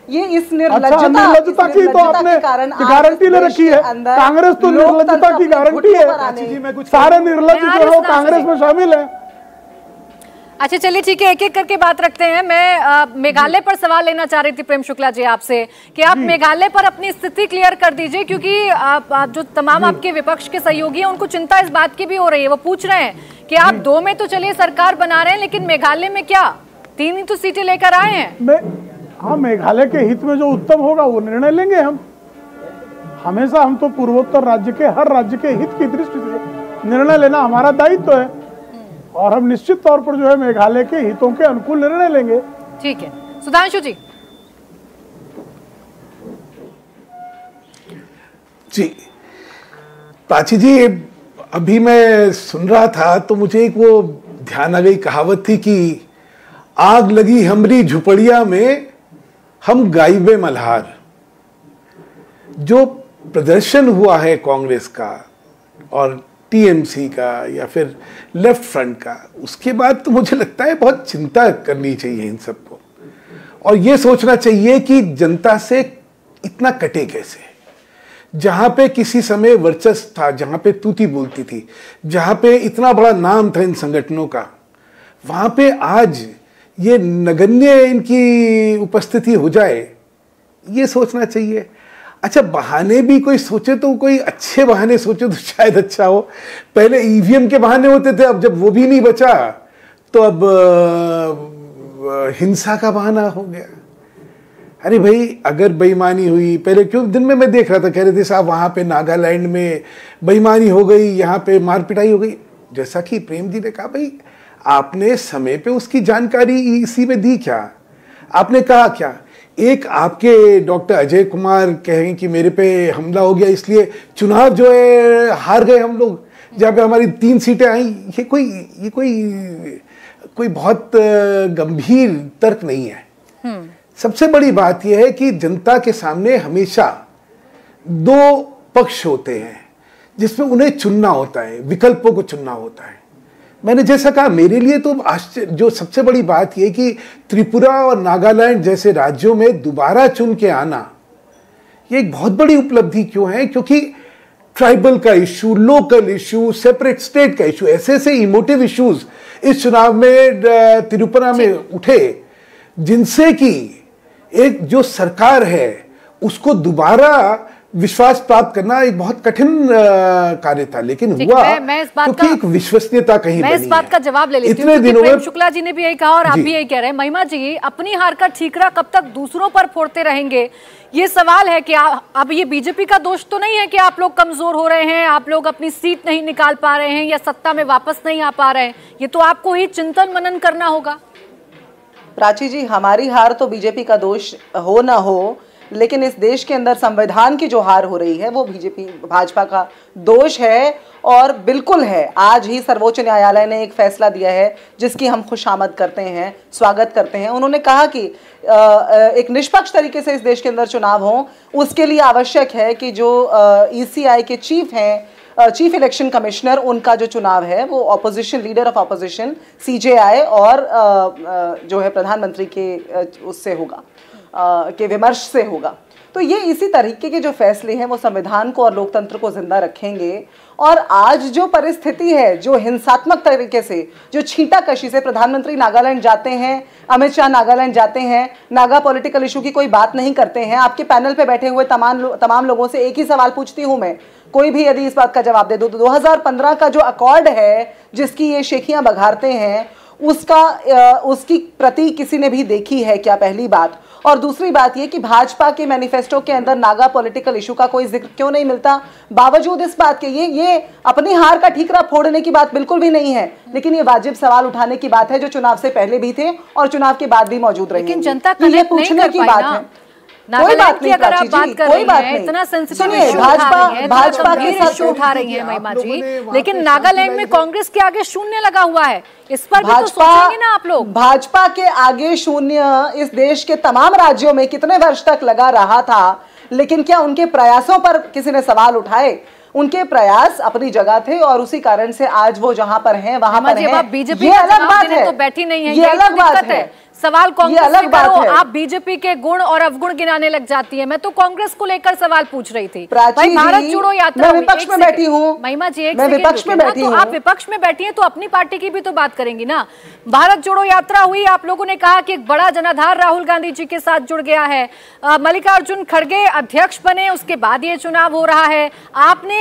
ये इस निर्लज्जता की तो आपने गारंटी ले रखी है, कांग्रेस तो निर्लज्जता की गारंटी है, सारे निर्लज्ज जो है कांग्रेस में शामिल है। अच्छा चलिए ठीक है, एक एक करके बात रखते हैं। मैं मेघालय पर सवाल लेना चाह रही थी प्रेम शुक्ला जी आपसे कि आप मेघालय पर अपनी स्थिति क्लियर कर दीजिए, क्योंकि जो तमाम आपके विपक्ष के सहयोगी हैं उनको चिंता इस बात की भी हो रही है। वो पूछ रहे हैं कि आप 2 में तो चलिए सरकार बना रहे हैं, लेकिन मेघालय में क्या 3 ही तो सीटें लेकर आए हैं। हाँ, मेघालय के हित में जो उत्तम होगा वो निर्णय लेंगे हम। हमेशा हम तो पूर्वोत्तर राज्य के हर राज्य के हित की दृष्टि से निर्णय लेना हमारा दायित्व है और हम निश्चित तौर पर जो है मेघालय के हितों के अनुकूल निर्णय लेंगे। ठीक है, सुधांशु जी। जी प्राची जी, अभी मैं सुन रहा था तो मुझे एक वो ध्यान आ गई, कहावत थी कि आग लगी हमरी झुपड़िया में हम गाइबे मल्हार। जो प्रदर्शन हुआ है कांग्रेस का और टीएमसी का या फिर लेफ्ट फ्रंट का, उसके बाद तो मुझे लगता है बहुत चिंता करनी चाहिए इन सबको और ये सोचना चाहिए कि जनता से इतना कटे कैसे। जहां पे किसी समय वर्चस्व था, जहां पे तूती बोलती थी, जहां पे इतना बड़ा नाम था इन संगठनों का, वहां पे आज ये नगण्य इनकी उपस्थिति हो जाए, ये सोचना चाहिए। अच्छा, बहाने भी कोई सोचे तो कोई अच्छे बहाने सोचे तो शायद अच्छा हो। पहले ईवीएम के बहाने होते थे, अब जब वो भी नहीं बचा तो अब हिंसा का बहाना हो गया। अरे भाई, अगर बेईमानी हुई, पहले क्यों दिन में मैं देख रहा था, कह रहे थे साहब वहां पे नागालैंड में बेईमानी हो गई, यहाँ पे मार पिटाई हो गई। जैसा कि प्रेम जी ने कहा, भाई आपने समय पे उसकी जानकारी इसी में दी क्या? आपने कहा क्या? एक आपके डॉक्टर अजय कुमार कहें कि मेरे पे हमला हो गया इसलिए चुनाव जो है हार गए हम लोग, जहाँ पे हमारी 3 सीटें आई। ये कोई बहुत गंभीर तर्क नहीं है। सबसे बड़ी बात यह है कि जनता के सामने हमेशा 2 पक्ष होते हैं जिसमें उन्हें चुनना होता है, विकल्पों को चुनना होता है। मैंने जैसा कहा, मेरे लिए तो जो सबसे बड़ी बात यह कि त्रिपुरा और नागालैंड जैसे राज्यों में दोबारा चुन के आना, ये एक बहुत बड़ी उपलब्धि क्यों है? क्योंकि ट्राइबल का issue, local issue, separate state का इशू, ऐसे इमोटिव इश्यूज इस चुनाव में त्रिपुरा में उठे, जिनसे कि एक जो सरकार है उसको दोबारा विश्वास प्राप्त करना एक बहुत कठिन कार्य था, लेकिन हुआ क्योंकि एक विश्वसनीयता कहीं बनी है। मैं इस बात का जवाब ले लेती हूँ, प्रेम शुक्ला जी ने भी यही कहा और आप भी यही कह रहे हैं। महिमा जी, अपनी हार का ठीकरा कब तक दूसरों पर फोड़ते रहेंगे? ये सवाल है कि अब ये बीजेपी का दोष तो नहीं है कि आप लोग कमजोर हो रहे हैं, आप लोग अपनी सीट नहीं निकाल पा रहे हैं या सत्ता में वापस नहीं आ पा रहे हैं। ये तो आपको ही चिंतन मनन करना होगा। प्राची जी, हमारी हार तो बीजेपी का दोष हो ना हो, लेकिन इस देश के अंदर संविधान की जो हार हो रही है वो भाजपा का दोष है और बिल्कुल है। आज ही सर्वोच्च न्यायालय ने एक फैसला दिया है जिसकी हम खुशामद करते हैं, स्वागत करते हैं। उन्होंने कहा कि एक निष्पक्ष तरीके से इस देश के अंदर चुनाव हो, उसके लिए आवश्यक है कि जो ईसीआई के चीफ हैं, चीफ इलेक्शन कमिश्नर, उनका जो चुनाव है वो opposition, leader of opposition CJI और जो है प्रधानमंत्री के उससे होगा, के विमर्श से होगा। तो ये इसी तरीके के जो फैसले हैं वो संविधान को और लोकतंत्र को जिंदा रखेंगे। और आज जो परिस्थिति है, जो हिंसात्मक तरीके से, जो छींटाकशी से प्रधानमंत्री नागालैंड जाते हैं, अमित शाह नागालैंड जाते हैं, नागा पॉलिटिकल इशू की कोई बात नहीं करते हैं। आपके पैनल पे बैठे हुए तमाम लोगों से एक ही सवाल पूछती हूं मैं, कोई भी यदि इस बात का जवाब दे दो तो 2015 का जो अकॉर्ड है जिसकी ये शेखियां बघारते हैं, उसकी प्रति किसी ने भी देखी है क्या? पहली बात। और दूसरी बात ये कि भाजपा के मैनिफेस्टो के अंदर नागा पॉलिटिकल इशू का कोई जिक्र क्यों नहीं मिलता? बावजूद इस बात के ये अपनी हार का ठीकरा फोड़ने की बात बिल्कुल भी नहीं है, लेकिन ये वाजिब सवाल उठाने की बात है जो चुनाव से पहले भी थे और चुनाव के बाद भी मौजूद रहेंगे। लेकिन जनता ये पूछने की बात है। कोई बात नहीं, अगर आप बात कर रही हैं, इतना सेंसिटिव इशू भाजपा के साथ उठा रही है महिमा जी, लेकिन नागालैंड में कांग्रेस के आगे शून्य लगा हुआ है, इस पर भी तो सोचेंगे ना आप लोग। भाजपा के आगे शून्य इस देश के तमाम राज्यों में कितने वर्ष तक लगा रहा था, लेकिन क्या उनके प्रयासों पर किसी ने सवाल उठाए? उनके प्रयास अपनी जगह थे और उसी कारण से आज वो जहां पर हैं वहां पर हैं। बीजेपी ये अलग बात है, तो बैठी नहीं है, ये अलग बात है। सवाल कांग्रेस से करो, आप बीजेपी के गुण और अवगुण गिनाने लग जाती है। मैं तो कांग्रेस को लेकर सवाल पूछ रही थी। भाई भारत जोड़ो यात्रा मैं विपक्ष में बैठी हूँ महिमा जी, मैं विपक्ष में बैठी हूँ। आप विपक्ष में बैठी हैं तो अपनी पार्टी की भी तो बात करेंगी ना। भारत जोड़ो यात्रा हुई, आप लोगों ने कहा कि एक बड़ा जनाधार राहुल गांधी जी के साथ जुड़ गया है। मल्लिकार्जुन खड़गे अध्यक्ष बने, उसके बाद ये चुनाव हो रहा है। आपने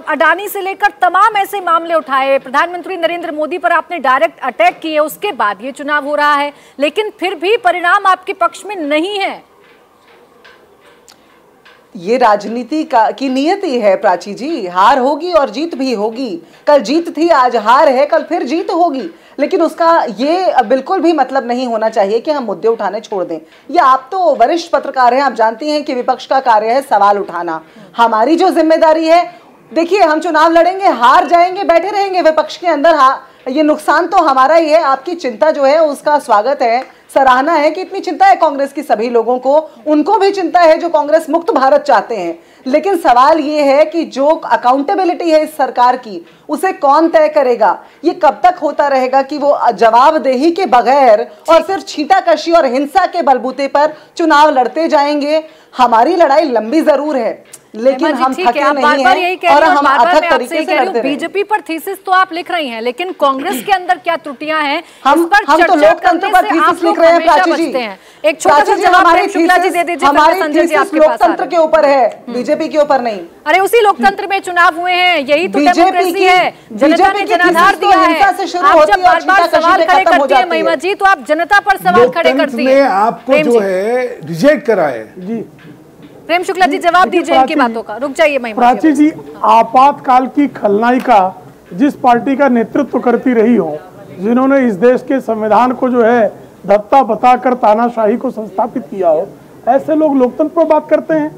अडानी से लेकर तमाम ऐसे मामले उठाए, प्रधानमंत्री नरेंद्र मोदी पर आपने डायरेक्ट अटैक किए, उसके बाद ये चुनाव हो रहा है, लेकिन फिर भी परिणाम आपके पक्ष में नहीं है। ये राजनीति की नियति है प्राची जी, हार होगी और जीत भी होगी। कल जीत थी, आज हार है, कल फिर जीत होगी, लेकिन उसका ये बिल्कुल भी मतलब नहीं होना चाहिए कि हम मुद्दे उठाने छोड़ दें। ये आप तो वरिष्ठ पत्रकार हैं, आप जानती हैं कि विपक्ष का कार्य है सवाल उठाना। हमारी जो जिम्मेदारी है, देखिए हम चुनाव लड़ेंगे, हार जाएंगे, बैठे रहेंगे विपक्ष के अंदर, ये नुकसान तो हमारा ही है। आपकी चिंता जो है उसका स्वागत है, सराहना है कि इतनी चिंता है कांग्रेस की सभी लोगों को, उनको भी चिंता है जो कांग्रेस मुक्त भारत चाहते हैं। लेकिन सवाल ये है कि जो अकाउंटेबिलिटी है इस सरकार की, उसे कौन तय करेगा? ये कब तक होता रहेगा कि वो जवाबदेही के बगैर और सिर्फ छींटाकशी और हिंसा के बलबूते पर चुनाव लड़ते जाएंगे? हमारी लड़ाई लंबी जरूर है, लेकिन हम थके नहीं हैं और हम अथक तरीके से लड़ते हैं। बीजेपी पर थीसिस तो आप लिख रही हैं, लेकिन कांग्रेस के अंदर क्या त्रुटियां हैं हम तो लोकतंत्र पर थीसिस लिख रहे हैं प्राची जी। एक छोटा सा जवाब प्रेम शुक्ला जी दे दीजिए। हमारी थीसिस लोकतंत्र के ऊपर है, बीजेपी के ऊपर नहीं। अरे उसी लोकतंत्र में चुनाव हुए हैं, यही तो डेमोक्रेसी है, जनता ने जनाधार दिया है। आप जब बार-बार सवाल खड़े करती है महिमा जी, तो आप जनता पर सवाल खड़े करती है। आपको जो है रिजेक्ट करा है जी। प्रेम शुक्ला जी जवाब दीजिए इनकी बातों का। रुक जाइए महिमा प्राची जी, आपातकाल की खलनायिका जिस पार्टी का नेतृत्व करती रही हो, जिन्होंने इस देश के संविधान को जो है धत्ता बताकर तानाशाही को संस्थापित किया हो, ऐसे लोग लोकतंत्र पर बात करते हैं।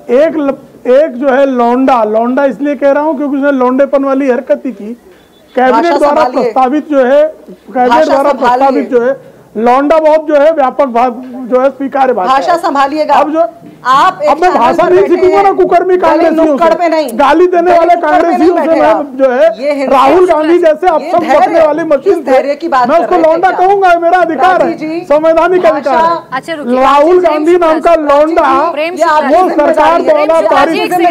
एक जो है लौंडा इसलिए कह रहा हूं क्योंकि उसने लौंडेपन वाली हरकत ही की। कैबिनेट द्वारा प्रस्तावित जो है लौंडा बहुत जो है व्यापक जो है स्वीकार्य भाषा संभालिएगा। अब जो अब मैं भाषा नहीं सीखूंगा ना कुकर्मी कांग्रेसियों से, गाली देने वाले कांग्रेसियों से मैं जो है राहुल गांधी जैसे अपसम करने वाली मशीन से मैं उसको लौंडा कहूंगा, मेरा अधिकार है, संवैधानिक अधिकार है। राहुल गांधी नाम का लौंडा वो सरकार द्वारा पारित क्या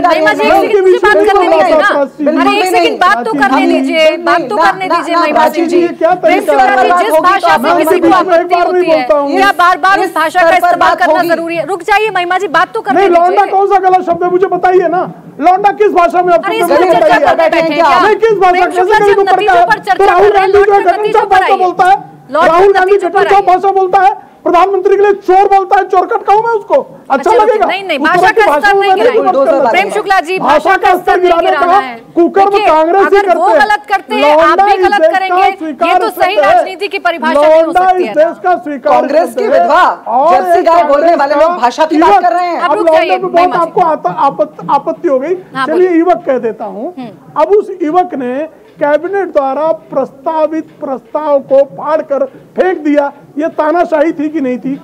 बार-बार उस भाषा का इस्तेमाल करना जरूरी है? रुक जाइए महिमा जी, बात तो करने दीजिए। लौंडा कौन सा गलत शब्द है मुझे बताइए ना। लौंडा किस भाषा में आप किस भाषा तो राहुल गांधी जो भाषा बोलता है, राहुल गांधी भाषा बोलता है, प्रधानमंत्री के लिए चोर बोलता है, चोरकट कहूं मैं उसको? अच्छा लगेगा? नहीं, भाषा का स्तर नहीं गिराएंगे प्रेम शुक्ला जी, भाषा का स्तर गिराने का कुकर में कांग्रेस ही करते हैं। वो गलत करते हैं, आप भी गलत करेंगे, ये तो सही राजनीति की परिभाषा नहीं हो सकती है। कांग्रेस की विधवा जर्सी गाय बोलने वाले लोग भाषा की बात कर रहे हैं। अब बहुत आपको आपत्ति हो गई, चलिए युवक कह देता हूँ। अब उस युवक ने कैबिनेट द्वारा प्रस्तावित प्रस्ताव को फाड़कर फेंक दिया, ये तानाशाही थी कि नहीं थी?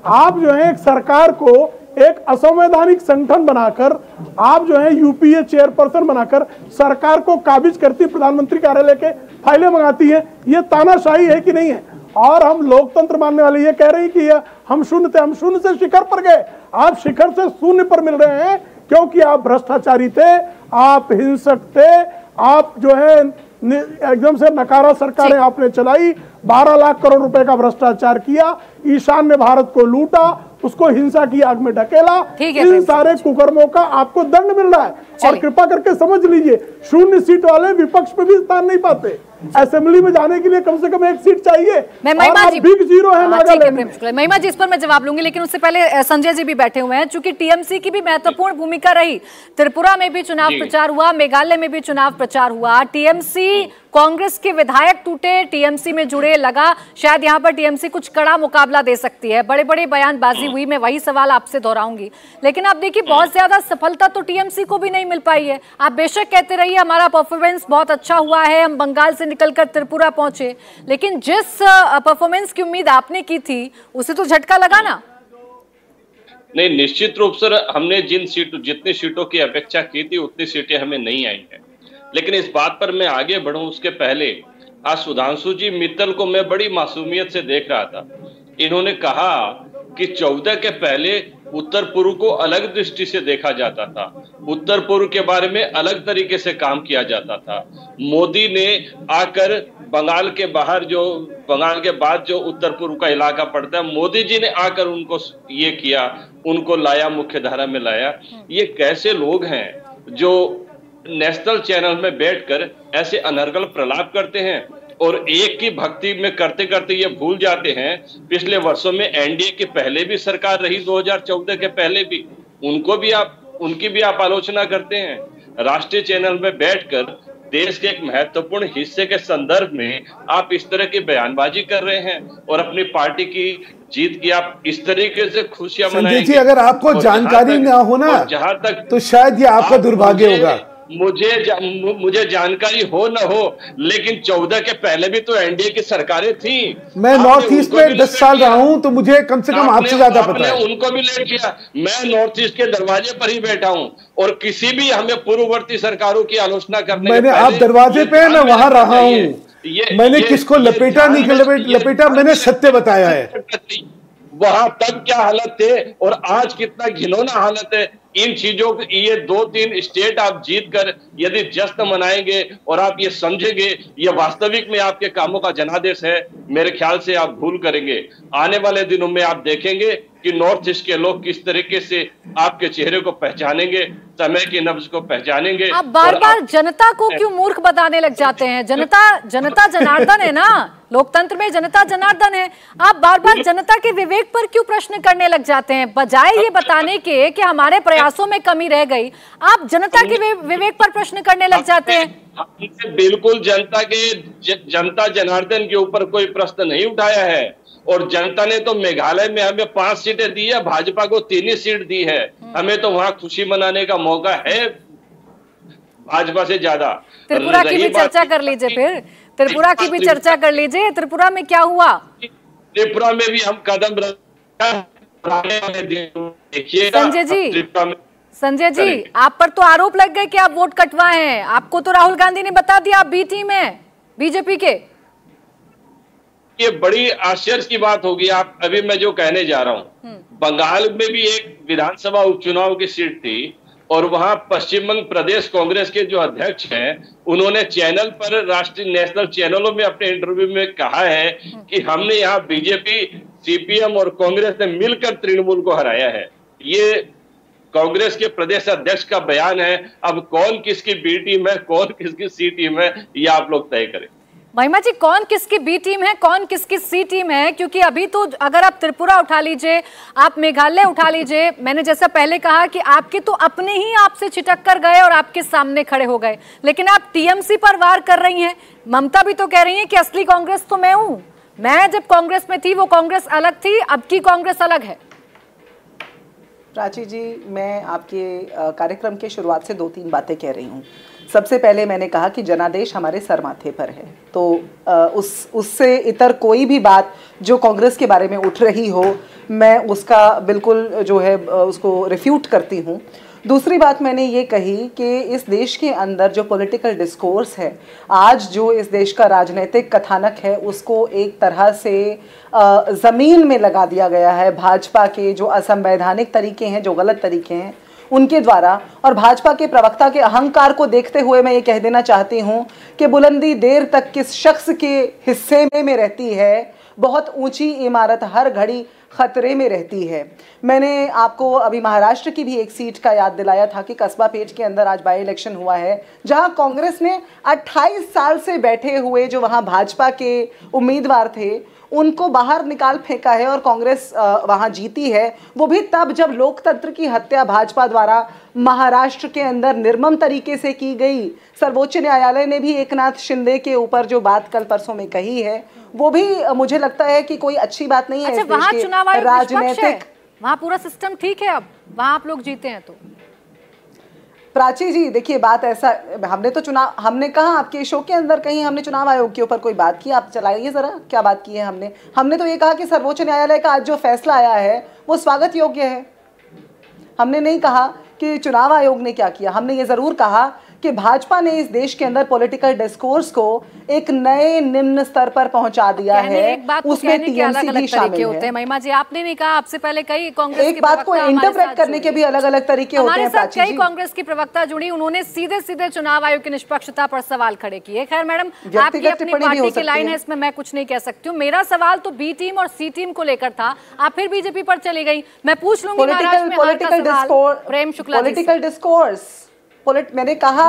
आप जो है एक सरकार को एक असंवैधानिक संगठन बनाकर, आप जो है यूपीए चेयरपर्सन बनाकर सरकार को काबिज करती, प्रधानमंत्री कार्यालय के फाइलें मंगाती है, ये तानाशाही है कि नहीं है? और हम लोकतंत्र मानने वाले ये कह रहे हैं कि हम शून्य थे, हम शून्य से शिखर पर गए। आप शिखर से शून्य पर मिल रहे हैं क्योंकि आप भ्रष्टाचारी थे, आप हिंसक थे, आप जो है एकदम से नकारा सरकारें आपने चलाई, 12 लाख करोड़ रुपए का भ्रष्टाचार किया, ईशान्य भारत को लूटा, उसको हिंसा की आग में ढकेला। इन सारे कुकर्मों का आपको दंड मिल रहा है। और कृपा करके समझ लीजिए, शून्य सीट वाले विपक्ष पे भी स्थान नहीं पाते। असेंबली में जाने के लिए कम से कम एक सीट चाहिए। बिग जीरो है नागालैंड। महिमा जी, इस पर मैं जवाब लूंगी, लेकिन उससे पहले संजय जी भी बैठे हुए हैं। चूंकि टीएमसी की भी महत्वपूर्ण भूमिका रही, त्रिपुरा में भी चुनाव प्रचार हुआ, मेघालय में भी चुनाव प्रचार हुआ, टीएमसी कांग्रेस के विधायक टूटे, टीएमसी में जुड़े, लगा शायद यहां पर टीएमसी कुछ कड़ा मुकाबला दे सकती है, बड़े बड़े बयानबाजी हुई। मैं वही सवाल आपसे दोहराऊंगी, लेकिन आप देखिए बहुत ज्यादा सफलता तो टीएमसी को भी नहीं मिल पाई है। आप बेशक कहते रहिए हमारा परफॉर्मेंस बहुत अच्छा हुआ है, हम बंगाल से निकलकर त्रिपुरा पहुंचे, लेकिन जिस परफॉर्मेंस की उम्मीद आपने की थी उसे तो झटका लगा ना। नहीं, निश्चित रूप से हमने जितनी सीटों की अपेक्षा की थी उतनी सीटें हमें नहीं आई हैं। लेकिन इस बात पर मैं आगे बढ़ूं उसके पहले, आज सुधांशु जी मित्तल को मैं बड़ी मासूमियत से देख रहा था। इन्होंने कहा कि 14 के पहले उत्तर पूर्व को अलग दृष्टि से देखा जाता था, उत्तर पूर्व के बारे में अलग तरीके से काम किया जाता था। मोदी ने आकर बंगाल के बाहर बंगाल के बाद जो उत्तर पूर्व का इलाका पड़ता है, मोदी जी ने आकर उनको ये किया, उनको लाया, मुख्य धारा में लाया। ये कैसे लोग हैं जो नेशनल चैनल में बैठकर ऐसे अनर्गल प्रलाप करते हैं और एक की भक्ति में करते करते ये भूल जाते हैं पिछले वर्षों में एनडीए के पहले भी सरकार रही, 2014 के पहले भी, उनकी भी आप आलोचना करते हैं। राष्ट्रीय चैनल में बैठकर देश के एक महत्वपूर्ण हिस्से के संदर्भ में आप इस तरह की बयानबाजी कर रहे हैं और अपनी पार्टी की जीत की आप इस तरीके से खुशियां मनाएंगे। संजय जी, अगर आपको जानकारी ना हो ना, जहां तक तो शायद ये आपका दुर्भाग्य होगा। मुझे जानकारी हो न हो, लेकिन 14 के पहले भी तो एनडीए की सरकारें थी। मैं नॉर्थ ईस्ट में 10 साल रहा हूं, तो मुझे कम से कम आपसे ज्यादा पता है। उनको भी लेट किया। मैं नॉर्थ ईस्ट के दरवाजे पर ही बैठा हूं और किसी भी हमें पूर्ववर्ती सरकारों की आलोचना करने मैंने, आप दरवाजे पे, मैं वहां रहा हूं। मैंने किसको लपेटा नहीं लपेटा, मैंने सत्य बताया है। वहां तब क्या हालत थे और आज कितना घिनौना हालत है। इन चीजों को, ये 2-3 स्टेट आप जीत कर यदि जश्न मनाएंगे और आप ये समझेंगे ये वास्तविक में आपके कामों का जनादेश है, मेरे ख्याल से आप भूल करेंगे। आने वाले दिनों में आप देखेंगे कि नॉर्थ ईस्ट के लोग किस तरीके से आपके चेहरे को पहचानेंगे, समय की नब्ज को पहचानेंगे। आप बार बार जनता को क्यों मूर्ख बताने लग जाते हैं? जनता जनार्दन है ना, लोकतंत्र में जनता जनार्दन है। आप बार बार जनता के विवेक पर क्यों प्रश्न करने लग जाते हैं? बजाय ये बताने के कि हमारे प्रयासों में कमी रह गई, आप जनता के विवेक पर प्रश्न करने लग जाते हैं। बिल्कुल जनता जनार्दन के ऊपर कोई प्रश्न नहीं उठाया है और जनता ने तो मेघालय में हमें 5 सीटें दी है, भाजपा को 3 ही सीट दी है। हमें तो वहां खुशी मनाने का मौका है भाजपा से ज्यादा। त्रिपुरा की भी चर्चा कर लीजिए, फिर त्रिपुरा की भी चर्चा कर लीजिए। त्रिपुरा में क्या हुआ? त्रिपुरा में भी हम कदम देखिए। संजय जी, आप पर तो आरोप लग गए कि आप वोट कटवाए हैं। आपको तो राहुल गांधी ने बता दिया आप बी टीम है बीजेपी के। ये बड़ी आश्चर्य की बात होगी। आप अभी मैं जो कहने जा रहा हूं, बंगाल में भी एक विधानसभा उपचुनाव की सीट थी और वहां पश्चिम बंग प्रदेश कांग्रेस के जो अध्यक्ष हैं उन्होंने चैनल पर, राष्ट्रीय नेशनल चैनलों में अपने इंटरव्यू में कहा है कि हमने यहाँ बीजेपी, सीपीएम और कांग्रेस ने मिलकर तृणमूल को हराया है। ये कांग्रेस के प्रदेश अध्यक्ष का बयान है। अब कौन किसकी बी टीम है, कौन किसकी सी टीम है, ये आप लोग तय करें। महिमा जी, कौन किसकी बी टीम है, कौन किसकी सी टीम है? क्योंकि अभी तो अगर आप त्रिपुरा उठा लीजिए, आप मेघालय उठा लीजिए, मैंने जैसा पहले कहा कि आपके तो अपने ही आपसे छिटक कर गए और आपके सामने खड़े हो गए, लेकिन आप टीएमसी पर वार कर रही हैं। ममता भी तो कह रही है कि असली कांग्रेस तो मैं हूं, मैं जब कांग्रेस में थी वो कांग्रेस अलग थी, अब की कांग्रेस अलग है। प्राची जी, मैं आपके कार्यक्रम के शुरुआत से 2-3 बातें कह रही हूँ। सबसे पहले मैंने कहा कि जनादेश हमारे सर माथे पर है, तो उससे इतर कोई भी बात जो कांग्रेस के बारे में उठ रही हो, मैं उसका बिल्कुल जो है उसको रिफ्यूट करती हूँ। दूसरी बात मैंने ये कही कि इस देश के अंदर जो पॉलिटिकल डिस्कोर्स है, आज जो इस देश का राजनीतिक कथानक है, उसको एक तरह से ज़मीन में लगा दिया गया है भाजपा के जो असंवैधानिक तरीके हैं, जो गलत तरीके हैं उनके द्वारा। और भाजपा के प्रवक्ता के अहंकार को देखते हुए मैं ये कह देना चाहती हूँ कि बुलंदी देर तक किस शख्स के हिस्से में रहती है, बहुत ऊंची इमारत हर घड़ी खतरे में रहती है। मैंने आपको अभी महाराष्ट्र की भी एक सीट का याद दिलाया था कि कस्बा पेट के अंदर आज बाई इलेक्शन हुआ है, जहां कांग्रेस ने 28 साल से बैठे हुए जो वहां भाजपा के उम्मीदवार थे उनको बाहर निकाल फेंका है और कांग्रेस वहां जीती है। वो भी तब जब लोकतंत्र की हत्या भाजपा द्वारा महाराष्ट्र के अंदर निर्मम तरीके से की गई। सर्वोच्च न्यायालय ने भी एकनाथ शिंदे के ऊपर जो बात कल परसों में कही है, वो भी मुझे लगता है कि कोई अच्छी बात नहीं है। अच्छा, वहाँ चुनाव आयोग राजनीतिक, वहाँ पूरा सिस्टम ठीक है, अब वहाँ आप लोग जीते हैं तो। प्राची जी देखिए, बात ऐसा, हमने कहा आपके शो के अंदर कहीं हमने चुनाव आयोग के ऊपर कोई बात की? आप चलाइए जरा, क्या बात की है हमने तो ये कहा कि सर्वोच्च न्यायालय का आज जो फैसला आया है वो स्वागत योग्य है। हमने नहीं कहा कि चुनाव आयोग ने क्या किया। हमने ये जरूर कहा कि भाजपा ने इस देश के अंदर पॉलिटिकल डिस्कोर्स को एक नए निम्न स्तर पर पहुंचा दिया है। उसमें टीएमसी भी शामिल है। महिमा जी, आपने नहीं कहा, आपसे पहले कई कांग्रेस एक बात को इंटरप्रेट करने के भी अलग अलग तरीके होते हैं। हमारे साथ कई कांग्रेस की प्रवक्ता जुड़ी, उन्होंने सीधे सीधे चुनाव आयोग की निष्पक्षता पर सवाल खड़े किए। खैर मैडम, आपकी अपनी पार्टी की लाइन है, इसमें मैं कुछ नहीं कह सकती हूँ। मेरा सवाल तो बी टीम और सी टीम को लेकर था, आप फिर बीजेपी पर चली गई। मैं पूछ लूंगी पॉलिटिकल डिस्कोर्स, मैंने कहा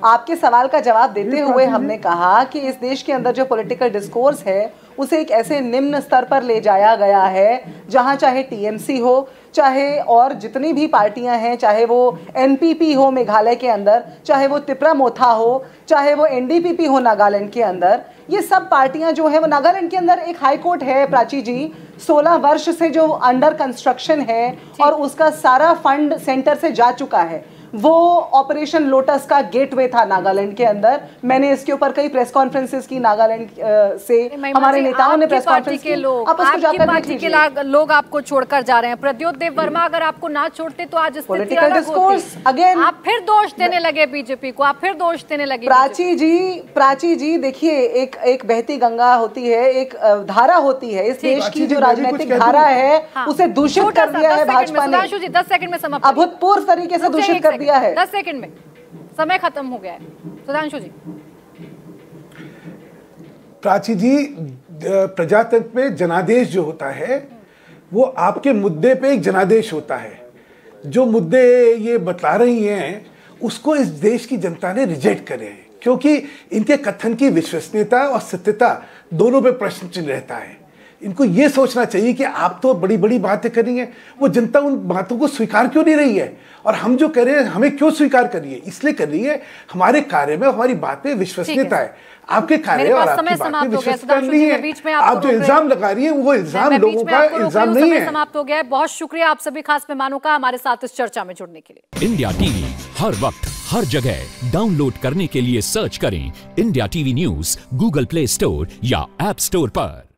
आपके सवाल का जवाब देते हुए हमने कहा कि इस देश के अंदर जो पॉलिटिकल डिस्कोर्स है उसे एक ऐसे निम्न स्तर पर ले जाया गया है जहां चाहे टीएमसी हो, चाहे और जितनी भी पार्टियां हैं, चाहे वो एनपीपी हो मेघालय के अंदर, चाहे वो तिपरा मोथा हो, चाहे वो एनडीपीपी हो नागालैंड के अंदर, ये सब पार्टियां जो है वो नागालैंड के अंदर एक हाई कोर्ट है प्राची जी, 16 वर्ष से जो अंडर कंस्ट्रक्शन है और उसका सारा फंड सेंटर से जा चुका है। वो ऑपरेशन लोटस का गेटवे था नागालैंड के अंदर। मैंने इसके ऊपर कई प्रेस कॉन्फ्रेंसेस की नागालैंड से, हमारे नेताओं ने प्रेस कॉन्फ्रेंस की। आपकी पार्टी के लोग आपको छोड़कर जा रहे हैं। प्रद्योत देव वर्मा अगर आपको ना छोड़ते तो आज स्थिति अलग होती। अगेन आप फिर दोष देने लगे बीजेपी को, आप फिर दोष देने लगे। प्राची जी देखिए, एक बहती गंगा होती है, एक धारा होती है। इस देश की जो राजनीतिक धारा है उसे दूषित कर दिया है भाजपा ने। 10 सेकंड में समाप्त, अभूतपूर्व तरीके से दूषित कर दिया है। 10 सेकंड में समय खत्म हो गया है। सुधांशु जी। प्राची जी, प्रजातंत्र में जनादेश जो होता है वो आपके मुद्दे पे एक जनादेश होता है। जो मुद्दे ये बतला रही हैं उसको इस देश की जनता ने रिजेक्ट करे हैं, क्योंकि इनके कथन की विश्वसनीयता और सत्यता दोनों पे प्रश्न चिन्ह रहता है। इनको ये सोचना चाहिए कि आप तो बड़ी बड़ी बातें कर रही हैं, वो जनता उन बातों को स्वीकार क्यों नहीं रही है, और हम जो कह रहे हैं हमें क्यों स्वीकार कर रही है? इसलिए कर रही है हमारे कार्य में, हमारी बात में विश्वसनीयता है। आपके कार्य और आपकी बात में विश्वसनीयता नहीं है। आप जो इल्जाम लगा रही है वो इल्जाम लोगों का इल्जाम नहीं है। समाप्त हो गया है। बहुत शुक्रिया आप सभी खास मेहमानों का हमारे साथ इस चर्चा में जुड़ने के लिए। इंडिया टीवी हर वक्त हर जगह डाउनलोड करने के लिए सर्च करें India TV news Google play store या ऐप स्टोर पर।